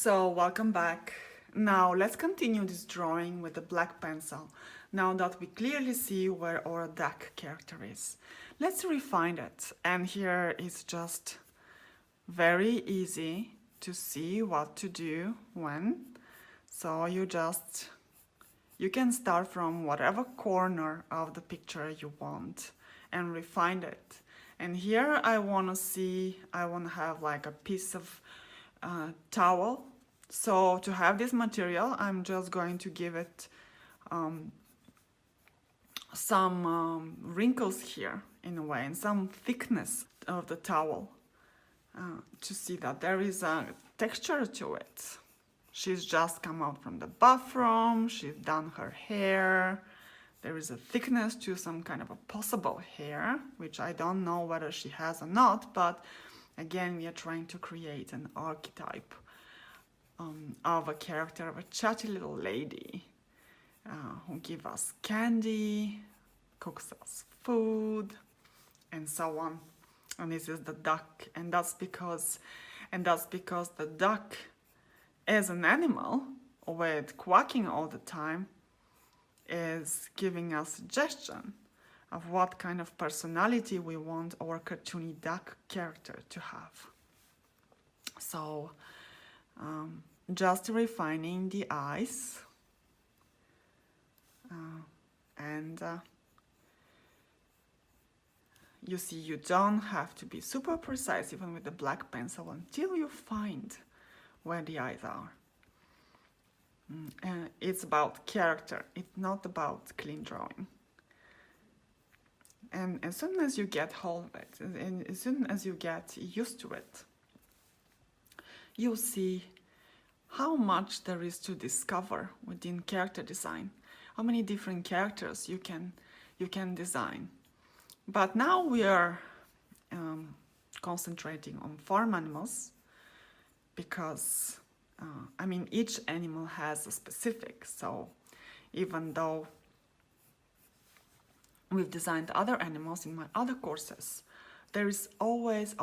So welcome back. Now let's continue this drawing with the black pencil. Now that we clearly see where our duck character is. Let's refine it. And here is just very easy to see what to do when. So you can start from whatever corner of the picture you want and refine it. And here I want to have like a piece of towel. So to have this material, I'm just going to give it some wrinkles here in a way and some thickness of the towel to see that there is a texture to it. She's just come out from the bathroom, she's done her hair, there is a thickness to some kind of a possible hair, which I don't know whether she has or not, but again, we are trying to create an archetype of a character of a chatty little lady who gives us candy, cooks us food, and so on. And this is the duck, and that's because the duck, as an animal with quacking all the time, is giving us suggestion of what kind of personality we want our cartoony duck character to have. So just refining the eyes and you see, you don't have to be super precise even with the black pencil until you find where the eyes are. It's about character, it's not about clean drawing. And as soon as you get hold of it, and as soon as you get used to it, you'll see how much there is to discover within character design, how many different characters you can design. But now we are concentrating on farm animals because, each animal has a specific, so even though we've designed other animals in my other courses, there is always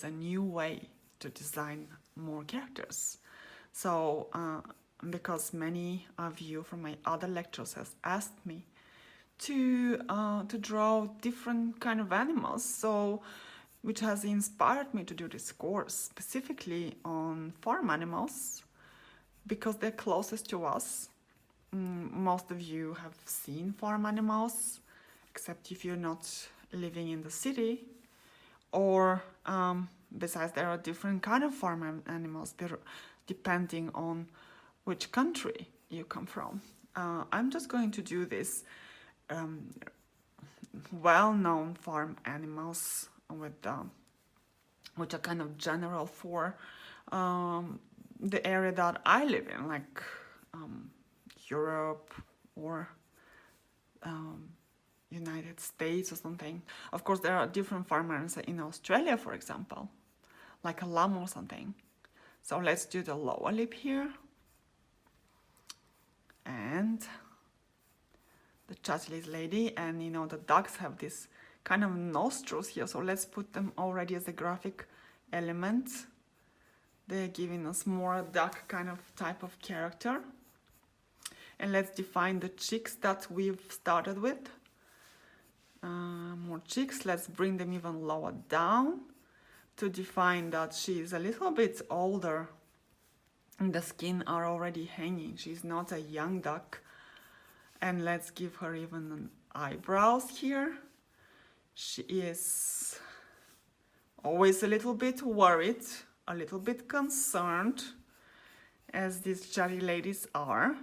a new way to design more characters. So, because many of you from my other lectures has asked me to draw different kind of animals, so which has inspired me to do this course specifically on farm animals because they're closest to us. Most of you have seen farm animals, except if you're not living in the city, or besides there are different kind of farm animals depending on which country you come from. I'm just going to do this well-known farm animals which are kind of general for the area that I live in, like Europe or United States or something. Of course, there are different farmers in Australia, for example, like a llama or something. So let's do the lower lip here. And the chatty lady, and the ducks have this kind of nostrils here, so let's put them already as a graphic element. They're giving us more duck kind of type of character. And let's define the cheeks that we've started with. More cheeks, let's bring them even lower down to define that she is a little bit older and the skin are already hanging. She's not a young duck. And let's give her even an eyebrows here. She is always a little bit worried, a little bit concerned, as these chatty ladies are.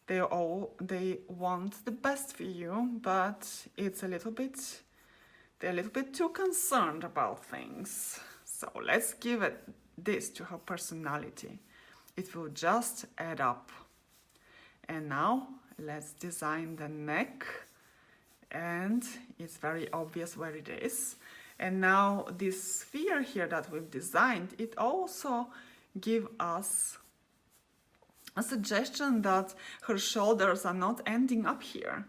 They want the best for you, but they're a little bit too concerned about things. So let's give this to her personality. It will just add up. And now let's design the neck, and it's very obvious where it is. And now this sphere here that we've designed, it also gives us a suggestion that her shoulders are not ending up here,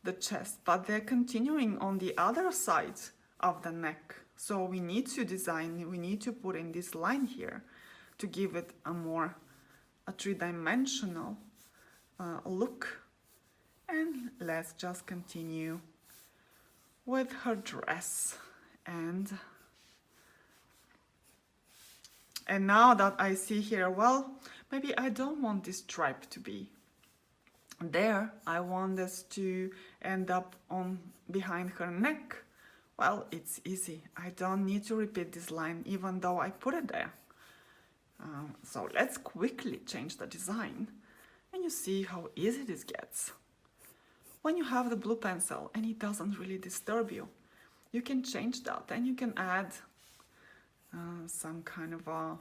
the chest, but they're continuing on the other side of the neck. So we need to put in this line here to give it a more a three-dimensional look. And let's just continue with her dress. And now that I see here, well, maybe I don't want this stripe to be there. I want this to end up on behind her neck. Well, it's easy. I don't need to repeat this line even though I put it there. So let's quickly change the design and you see how easy this gets. When you have the blue pencil and it doesn't really disturb you, you can change that and you can add some kind of a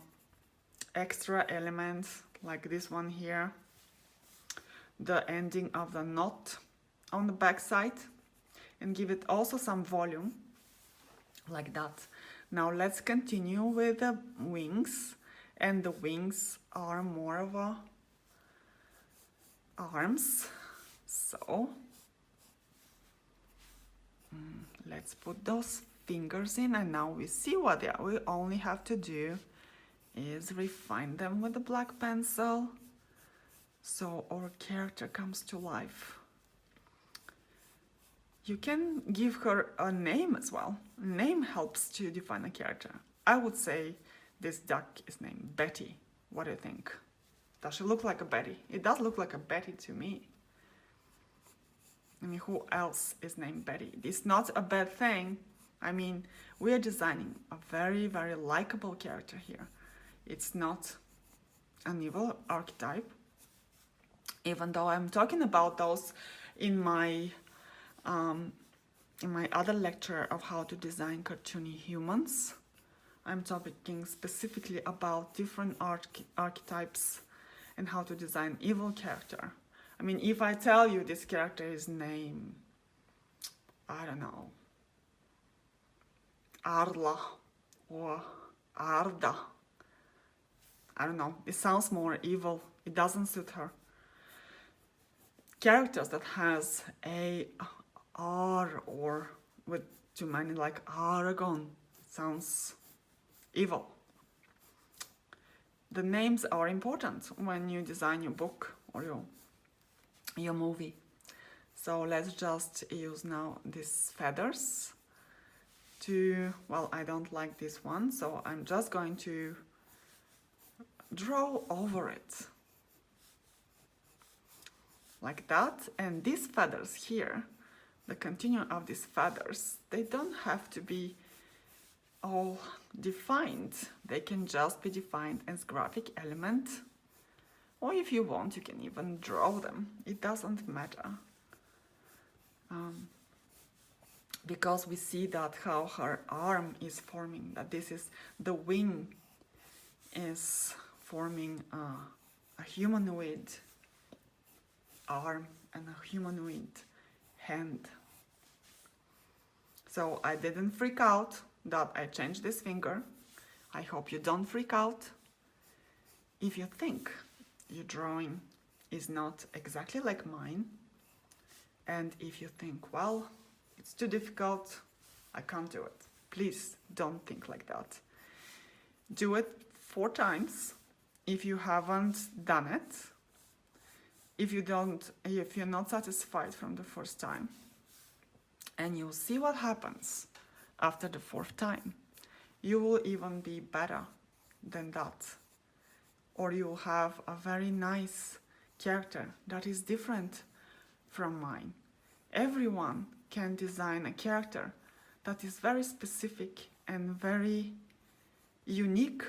extra element like this one here, the ending of the knot on the back side, and give it also some volume like that. Now let's continue with the wings, and the wings are more of a arms. So let's put those fingers in, and now we see what they are. We only have to do is refine them with the black pencil so our character comes to life. You can give her a name as well. Name helps to define a character. I would say this duck is named Betty. What do you think? Does she look like a Betty? It does look like a Betty to me. I mean, who else is named Betty? It's not a bad thing. I mean, we are designing a very, very likable character here. It's not an evil archetype, even though I'm talking about those in my other lecture of how to design cartoony humans. I'm talking specifically about different archetypes and how to design evil character. I mean, if I tell you this character is named, I don't know, Arla or Arda, I don't know, it sounds more evil, it doesn't suit her. Characters that has a R or with too many, like Aragon, sounds evil. The names are important when you design your book or your movie. So let's just use now these feathers to, well, I don't like this one, so I'm just going to draw over it like that. And these feathers here, the continuum of these feathers, they don't have to be all defined. They can just be defined as graphic element, or if you want, you can even draw them. It doesn't matter. Because we see that how her arm is forming, that this is the wing is forming a humanoid arm and a humanoid hand. So I didn't freak out that I changed this finger. I hope you don't freak out. If you think your drawing is not exactly like mine, and if you think, well, it's too difficult, I can't do it, please don't think like that. Do it 4 times. If you haven't done it, if you're not satisfied from the first time, and you'll see what happens after the 4th time. You will even be better than that, or you'll have a very nice character that is different from mine. Everyone can design a character that is very specific and very unique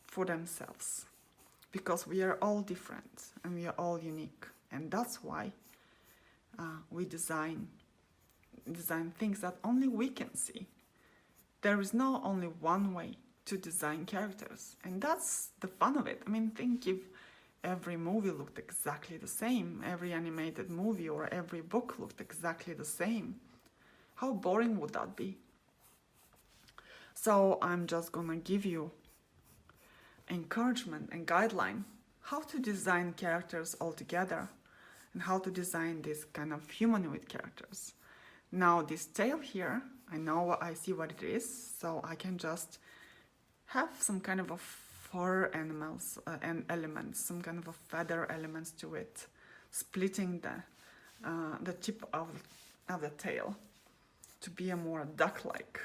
for themselves, because we are all different and we are all unique, and that's why we design things that only we can see. There is no only one way to design characters, and that's the fun of it. I mean, think if every movie looked exactly the same, every animated movie or every book looked exactly the same. How boring would that be? So I'm just gonna give you encouragement and guideline how to design characters altogether and how to design this kind of humanoid characters. Now this tail here, I see what it is, so I can just have some kind of a fur animals and elements, some kind of a feather elements to it, splitting the tip of the tail to be a more duck-like.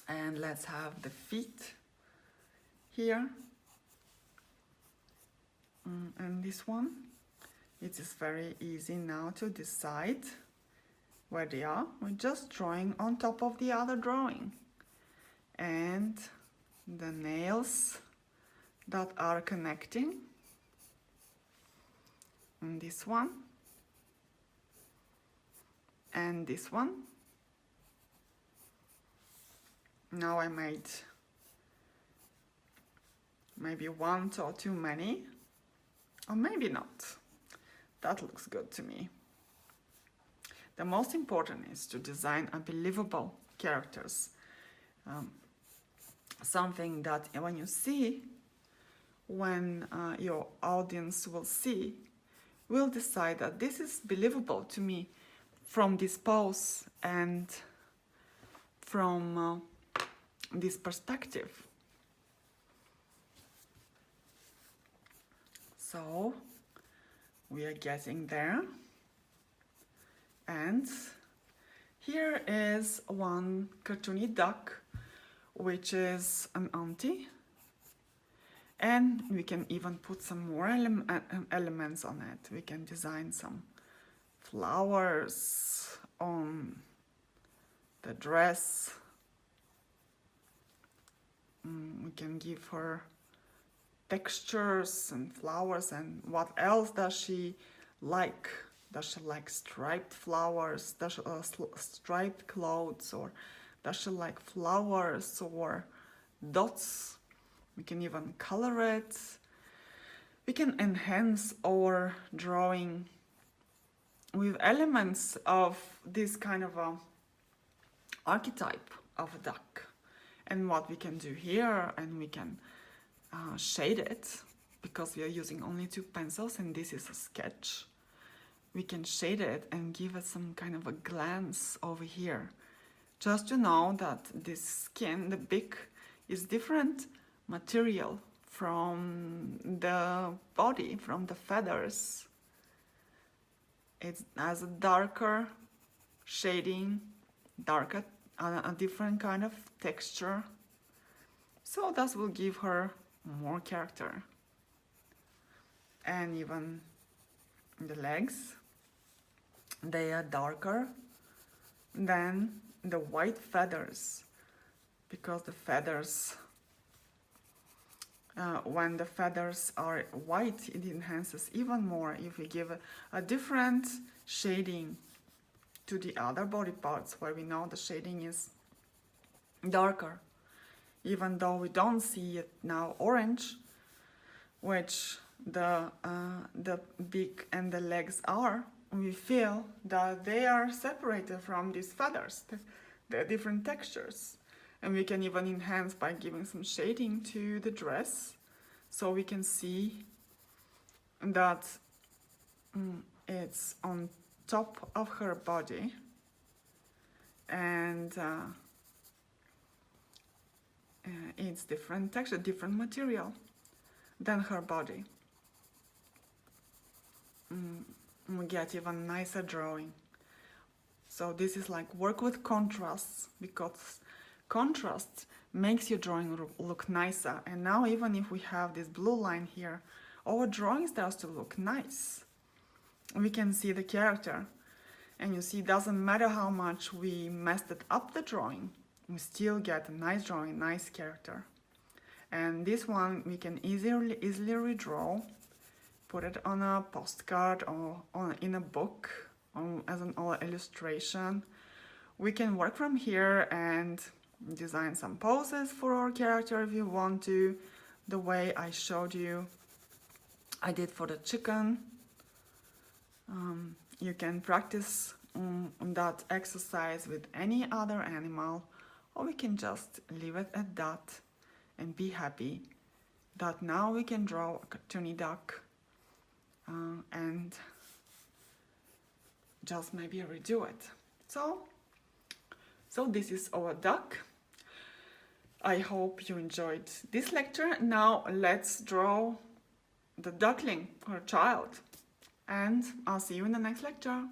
And let's have the feet here. And this one, it is very easy now to decide where they are. We're just drawing on top of the other drawing. And the nails that are connecting. And this one. And this one. Now I made maybe one or too many, or maybe not. That looks good to me. The most important is to design unbelievable characters. Something that when you see, when your audience will see, will decide that this is believable to me from this pose and from this perspective. So we are getting there. And here is one cartoony duck, which is an auntie. And we can even put some more elements on it. We can design some flowers on the dress. We can give her textures and flowers. And what else does she like? Does she like striped flowers? Does she striped clothes? Or does she like flowers or dots? We can even color it. We can enhance our drawing with elements of this kind of a archetype of a duck. And what we can do here, and we can shade it, because we are using only 2 pencils and this is a sketch. We can shade it and give it some kind of a glance over here. Just to know that this skin, the beak, is different material from the body, from the feathers. It has a darker shading, a different kind of texture. So that will give her more character. And even the legs, they are darker than the white feathers, because the feathers, when the feathers are white, it enhances even more if we give a different shading to the other body parts where we know the shading is darker. Even though we don't see it now orange, which the beak and the legs are, we feel that they are separated from these feathers. They're different textures. And we can even enhance by giving some shading to the dress, so we can see that it's on top of her body, and it's different texture, different material than her body. We get even nicer drawing. So this is like work with contrasts, because contrast makes your drawing look nicer. And now even if we have this blue line here, our drawing starts to look nice. We can see the character, and you see, it doesn't matter how much we messed it up the drawing, we still get a nice drawing, nice character. And this one we can easily redraw, put it on a postcard or in a book as an illustration. We can work from here and design some poses for our character if you want to, the way I showed you I did for the chicken. You can practice that exercise with any other animal, or we can just leave it at that and be happy that now we can draw a cartoony duck and just maybe redo it. So this is our duck. I hope you enjoyed this lecture. Now let's draw the duckling, her child. And I'll see you in the next lecture.